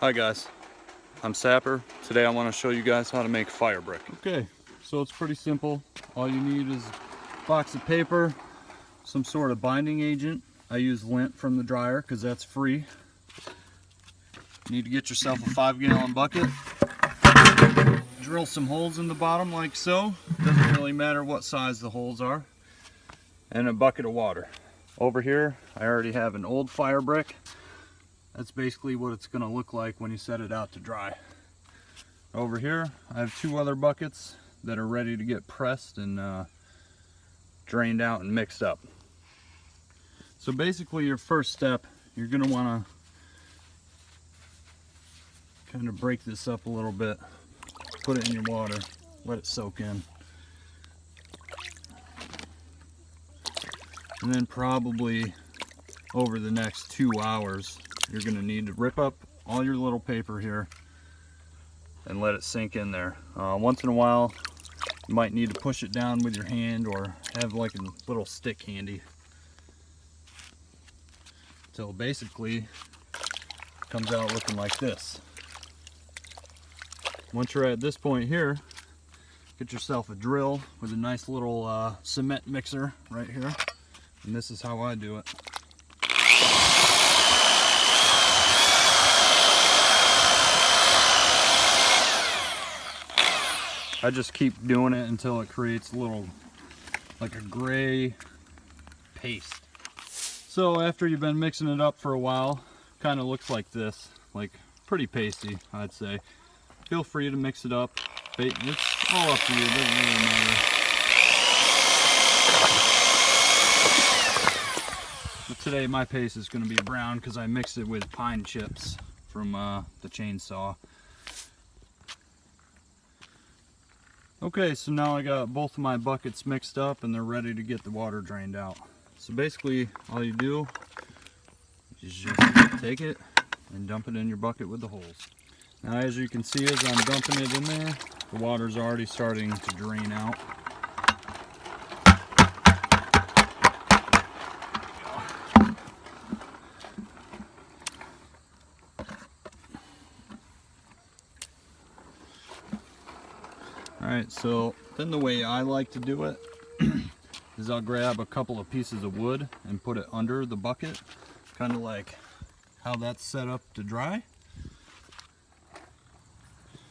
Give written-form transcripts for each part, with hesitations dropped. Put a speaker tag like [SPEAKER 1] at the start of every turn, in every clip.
[SPEAKER 1] Hi guys, I'm Sapper. Today I want to show you guys how to make fire brick. Okay, so it's pretty simple. All you need is a box of paper, some sort of binding agent. I use lint from the dryer because that's free. You need to get yourself a 5-gallon bucket. Drill some holes in the bottom like so. Doesn't really matter what size the holes are. And a bucket of water. Over here I already have an old fire brick. That's basically what it's going to look like when you set it out to dry. Over here I have 2 other buckets that are ready to get pressed and drained out and mixed up. So basically your first step, you're going to want to kind of break this up a little bit. Put it in your water, let it soak in. And then probably over the next 2 hours, you're going to need to rip up all your little paper here and let it sink in there. Once in a while, you might need to push it down with your hand or have like a little stick handy. Until basically it comes out looking like this. Once you're at this point here, get yourself a drill with a nice little cement mixer right here. And this is how I do it. I just keep doing it until it creates a little, like a gray paste. So after you've been mixing it up for a while, kind of looks like this, like pretty pasty, I'd say. Feel free to mix it up. It's all up to you, it doesn't really matter. But today my paste is going to be brown because I mixed it with pine chips from the chainsaw. Okay, so now I got both of my buckets mixed up and they're ready to get the water drained out. So basically all you do is just take it and dump it in your bucket with the holes. Now as you can see, as I'm dumping it in there, the water's already starting to drain out. Alright, so then the way I like to do it is I'll grab a couple of pieces of wood and put it under the bucket, kind of like how that's set up to dry.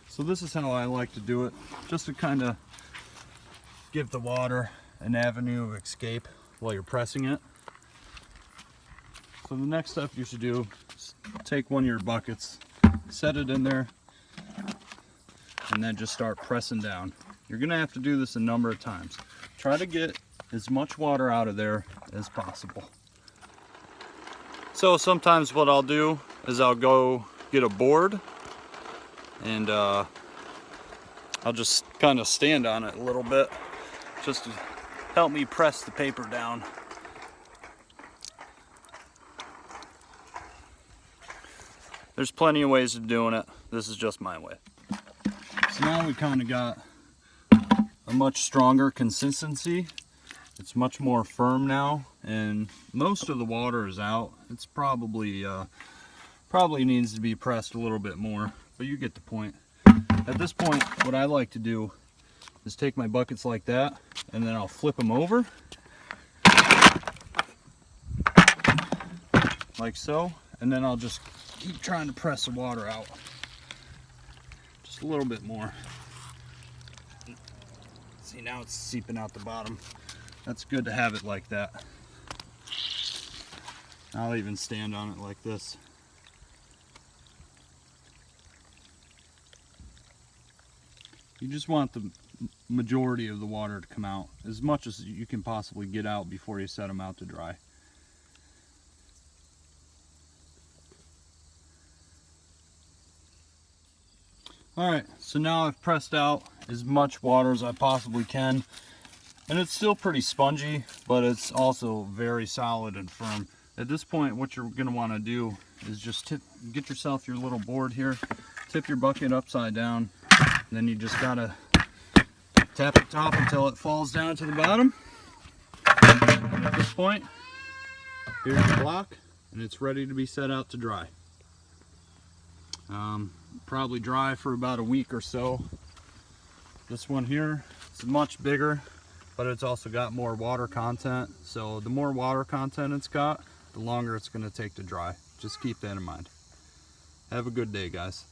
[SPEAKER 1] So this is how I like to do it, just to kind of give the water an avenue of escape while you're pressing it. So the next step you should do is take one of your buckets, set it in there, and then just start pressing down. You're gonna have to do this a number of times. Try to get as much water out of there as possible. So sometimes what I'll do is I'll go get a board and I'll just kind of stand on it a little bit just to help me press the paper down. There's plenty of ways of doing it. This is just my way. So now we kind of got a much stronger consistency. It's much more firm now, and most of the water is out. It's probably needs to be pressed a little bit more, but you get the point. At this point, what I like to do is take my buckets like that, and then I'll flip them over, like so, and then I'll just keep trying to press the water out. Just a little bit more. See, now it's seeping out the bottom. That's good to have it like that. I'll even stand on it like this. You just want the majority of the water to come out, as much as you can possibly get out before you set them out to dry. Alright, so now I've pressed out as much water as I possibly can, and it's still pretty spongy, but it's also very solid and firm. At this point, what you're going to want to do is just get yourself your little board here, tip your bucket upside down, and then you just got to tap the top until it falls down to the bottom. And at this point, here's your block, and it's ready to be set out to dry. Probably dry for about a week or so. This one here is much bigger, but it's also got more water content. So the more water content it's got, the longer it's going to take to dry. Just keep that in mind. Have a good day, guys.